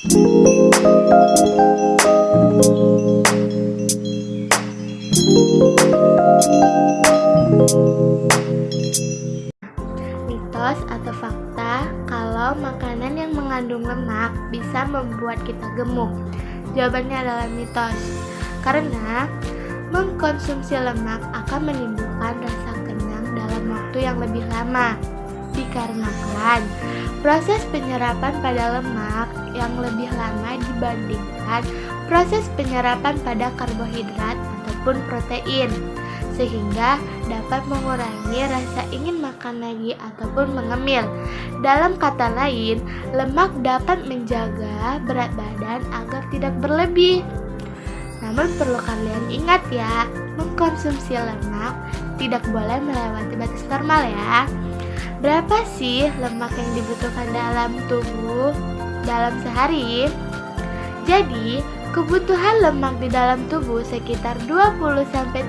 Mitos atau fakta kalau makanan yang mengandung lemak bisa membuat kita gemuk? Jawabannya adalah mitos. Karena mengkonsumsi lemak akan menimbulkan rasa kenyang dalam waktu yang lebih lama. Dikarenakan proses penyerapan pada lemak yang lebih lama dibandingkan proses penyerapan pada karbohidrat ataupun protein, sehingga dapat mengurangi rasa ingin makan lagi ataupun mengemil. Dalam kata lain, lemak dapat menjaga berat badan agar tidak berlebih. Namun perlu kalian ingat ya, mengkonsumsi lemak tidak boleh melewati batas normal ya. Berapa sih lemak yang dibutuhkan dalam tubuh dalam sehari? Jadi, kebutuhan lemak di dalam tubuh sekitar 20-30%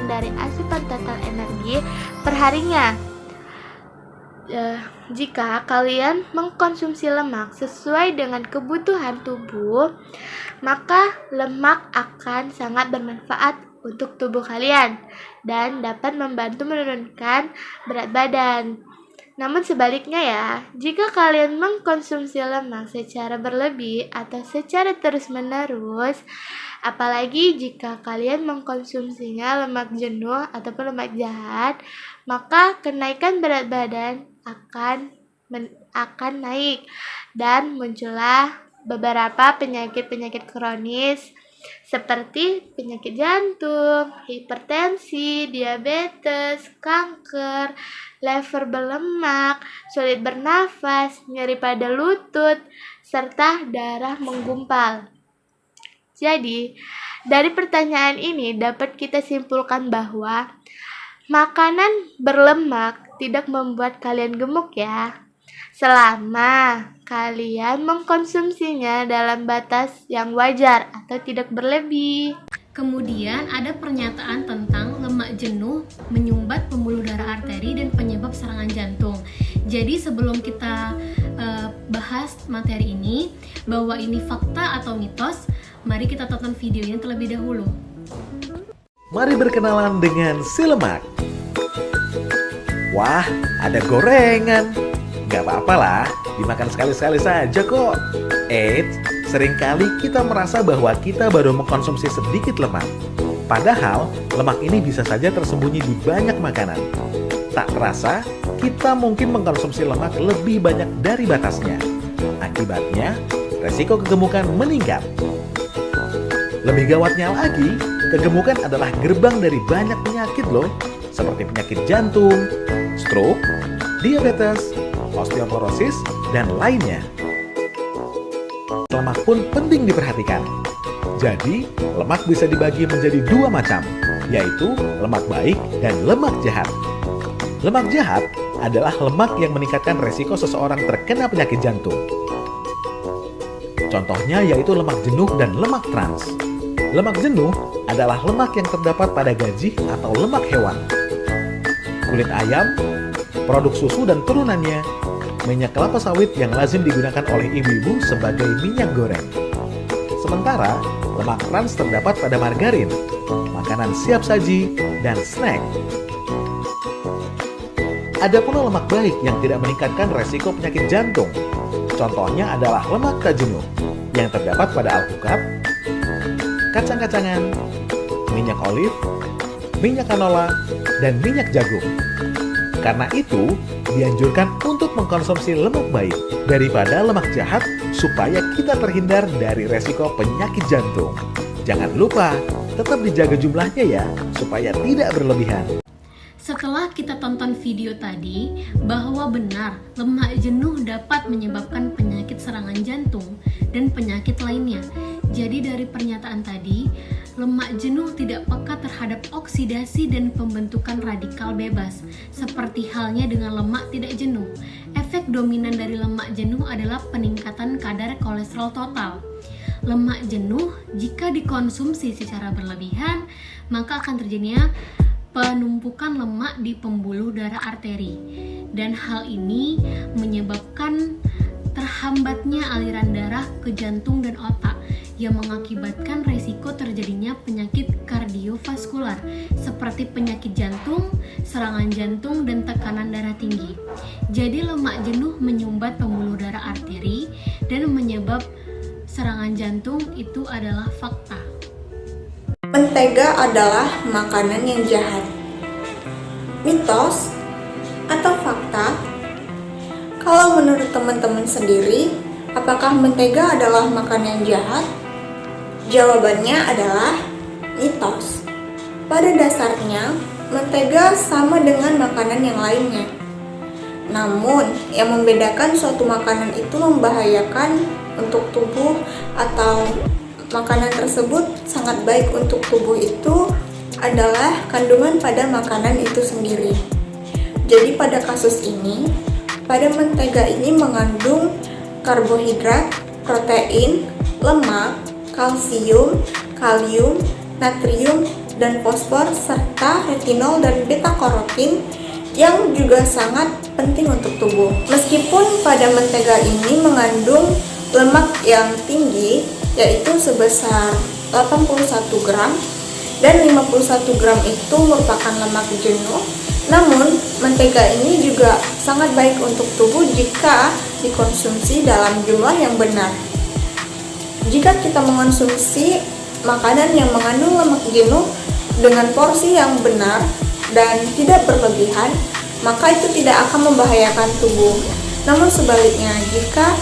dari asupan total energi perharinya. Jika kalian mengkonsumsi lemak sesuai dengan kebutuhan tubuh, maka lemak akan sangat bermanfaat untuk tubuh kalian dan dapat membantu menurunkan berat badan. Namun sebaliknya ya, jika kalian mengkonsumsi lemak secara berlebih atau secara terus-menerus, apalagi jika kalian mengkonsumsinya lemak jenuh ataupun lemak jahat, maka kenaikan berat badan akan naik dan muncullah beberapa penyakit-penyakit kronis seperti penyakit jantung, hipertensi, diabetes, kanker, lever berlemak, sulit bernafas, nyeri pada lutut, serta darah menggumpal. Jadi, dari pertanyaan ini dapat kita simpulkan bahwa makanan berlemak tidak membuat kalian gemuk ya, selama kalian mengkonsumsinya dalam batas yang wajar atau tidak berlebih. Kemudian ada pernyataan tentang lemak jenuh menyumbat pembuluh darah arteri dan penyebab serangan jantung. Jadi sebelum kita bahas materi ini, bahwa ini fakta atau mitos, mari kita tonton videonya terlebih dahulu. Mari berkenalan dengan si lemak. Wah, ada gorengan. Gak apa-apa lah, dimakan sekali-sekali saja kok. Eits, seringkali kita merasa bahwa kita baru mengkonsumsi sedikit lemak. Padahal, lemak ini bisa saja tersembunyi di banyak makanan. Tak terasa, kita mungkin mengkonsumsi lemak lebih banyak dari batasnya. Akibatnya, resiko kegemukan meningkat. Lebih gawatnya lagi, kegemukan adalah gerbang dari banyak penyakit loh, seperti penyakit jantung, stroke, diabetes, osteoporosis, dan lainnya. Lemak pun penting diperhatikan. Jadi, lemak bisa dibagi menjadi dua macam, yaitu lemak baik dan lemak jahat. Lemak jahat adalah lemak yang meningkatkan resiko seseorang terkena penyakit jantung. Contohnya yaitu lemak jenuh dan lemak trans. Lemak jenuh adalah lemak yang terdapat pada gaji atau lemak hewan, kulit ayam, produk susu dan turunannya, minyak kelapa sawit yang lazim digunakan oleh ibu-ibu sebagai minyak goreng. Sementara, lemak trans terdapat pada margarin, makanan siap saji, dan snack. Ada pula lemak baik yang tidak meningkatkan resiko penyakit jantung. Contohnya adalah lemak tak jenuh yang terdapat pada alpukat, kacang-kacangan, minyak olive, minyak canola, dan minyak jagung. Karena itu, dianjurkan untuk mengkonsumsi lemak baik daripada lemak jahat supaya kita terhindar dari resiko penyakit jantung. Jangan lupa, tetap dijaga jumlahnya ya, supaya tidak berlebihan. Setelah kita tonton video tadi, bahwa benar lemak jenuh dapat menyebabkan penyakit serangan jantung dan penyakit lainnya. Jadi dari pernyataan tadi, lemak jenuh tidak peka terhadap oksidasi dan pembentukan radikal bebas, seperti halnya dengan lemak tidak jenuh. Efek dominan dari lemak jenuh adalah peningkatan kadar kolesterol total. Lemak jenuh jika dikonsumsi secara berlebihan, maka akan terjadinya penumpukan lemak di pembuluh darah arteri, dan hal ini menyebabkan terhambatnya aliran darah ke jantung dan otak yang mengakibatkan resiko terjadinya penyakit kardiovaskular seperti penyakit jantung, serangan jantung, dan tekanan darah tinggi. Jadi lemak jenuh menyumbat pembuluh darah arteri dan menyebab serangan jantung itu adalah fakta. Mentega adalah makanan yang jahat. Mitos atau fakta? Kalau menurut teman-teman sendiri, apakah mentega adalah makanan yang jahat? Jawabannya adalah mitos. Pada dasarnya, mentega sama dengan makanan yang lainnya. Namun, yang membedakan suatu makanan itu membahayakan untuk tubuh atau makanan tersebut sangat baik untuk tubuh itu adalah kandungan pada makanan itu sendiri. Jadi pada kasus ini, pada mentega ini mengandung karbohidrat, protein, lemak, kalsium, kalium, natrium, dan fosfor, serta retinol dan beta-karotin yang juga sangat penting untuk tubuh. Meskipun pada mentega ini mengandung lemak yang tinggi, yaitu sebesar 81 gram, dan 51 gram itu merupakan lemak jenuh, namun mentega ini juga sangat baik untuk tubuh jika dikonsumsi dalam jumlah yang benar. Jika kita mengonsumsi makanan yang mengandung lemak jenuh dengan porsi yang benar dan tidak berlebihan, maka itu tidak akan membahayakan tubuh. Namun sebaliknya, jika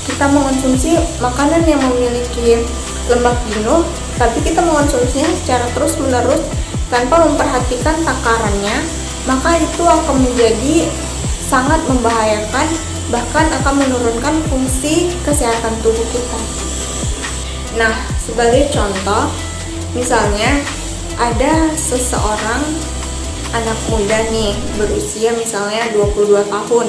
kita mengonsumsi makanan yang memiliki lemak jenuh, tapi kita mengonsumsinya secara terus-menerus tanpa memperhatikan takarannya, maka itu akan menjadi sangat membahayakan, bahkan akan menurunkan fungsi kesehatan tubuh kita. Nah, sebagai contoh, misalnya ada seseorang anak muda nih, berusia misalnya 22 tahun.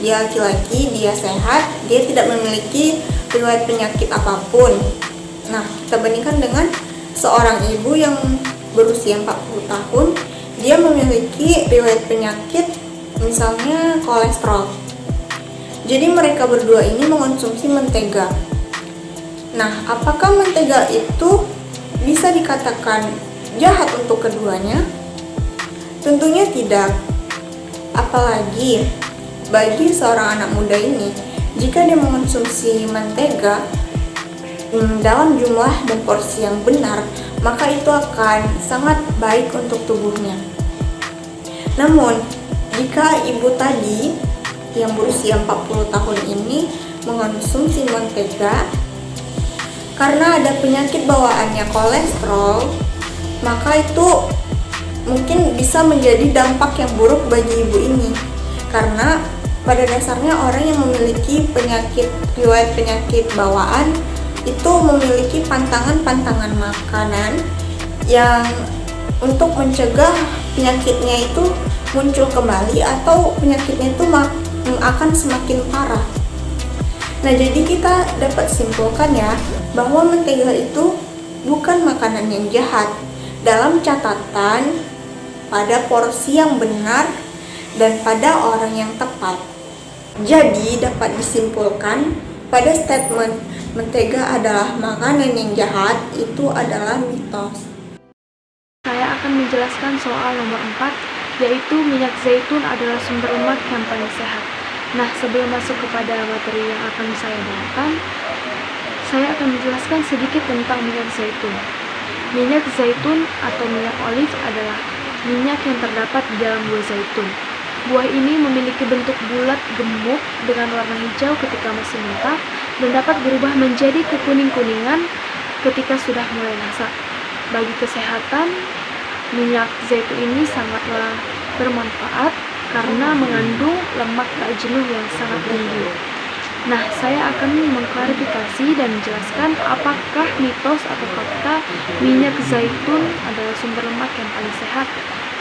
Dia laki-laki, dia sehat, dia tidak memiliki riwayat penyakit apapun. Nah, kita bandingkan dengan seorang ibu yang berusia 40 tahun, dia memiliki riwayat penyakit misalnya kolesterol. Jadi mereka berdua ini mengonsumsi mentega. Nah, apakah mentega itu bisa dikatakan jahat untuk keduanya? Tentunya tidak. Apalagi bagi seorang anak muda ini, jika dia mengonsumsi mentega dalam jumlah dan porsi yang benar, maka itu akan sangat baik untuk tubuhnya. Namun, jika ibu tadi yang berusia 40 tahun ini mengonsumsi mentega karena ada penyakit bawaannya kolesterol, maka itu mungkin bisa menjadi dampak yang buruk bagi ibu ini. Karena pada dasarnya orang yang memiliki riwayat penyakit bawaan itu memiliki pantangan-pantangan makanan yang untuk mencegah penyakitnya itu muncul kembali atau penyakitnya itu akan semakin parah. Nah, jadi kita dapat simpulkan ya, bahwa mentega itu bukan makanan yang jahat dalam catatan pada porsi yang benar dan pada orang yang tepat. Jadi dapat disimpulkan pada statement mentega adalah makanan yang jahat itu adalah mitos. Saya akan menjelaskan soal nomor 4, yaitu minyak zaitun adalah sumber lemak yang paling sehat. Nah, sebelum masuk kepada materi yang akan saya bawakan, saya akan menjelaskan sedikit tentang minyak zaitun. Minyak zaitun atau minyak olive adalah minyak yang terdapat di dalam buah zaitun. Buah ini memiliki bentuk bulat gemuk dengan warna hijau ketika masih mentah dan dapat berubah menjadi kekuning-kuningan ketika sudah mulai masak. Bagi kesehatan, minyak zaitun ini sangatlah bermanfaat karena mengandung lemak tak jenuh yang sangat tinggi. Nah, saya akan mengklarifikasi dan menjelaskan apakah mitos atau fakta minyak zaitun adalah sumber lemak yang paling sehat.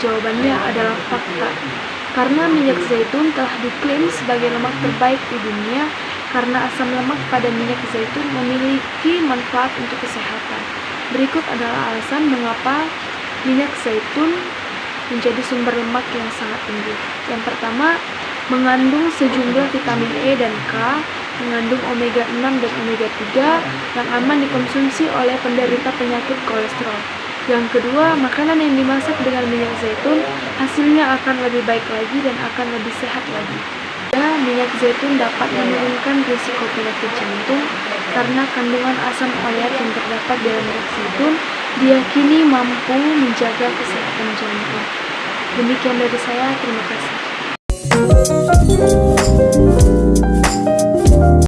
Jawabannya adalah fakta. Karena minyak zaitun telah diklaim sebagai lemak terbaik di dunia karena asam lemak pada minyak zaitun memiliki manfaat untuk kesehatan. Berikut adalah alasan mengapa minyak zaitun menjadi sumber lemak yang sangat tinggi. Yang pertama, mengandung sejumlah vitamin E dan K mengandung omega 6 dan omega 3 yang aman dikonsumsi oleh penderita penyakit kolesterol. Yang kedua, makanan yang dimasak dengan minyak zaitun hasilnya akan lebih baik lagi dan akan lebih sehat lagi. Dan minyak zaitun dapat menurunkan risiko penyakit jantung karena kandungan asam olet yang terdapat dalam minyak zaitun diyakini mampu menjaga kesehatan jantung. Demikian dari saya, terima kasih.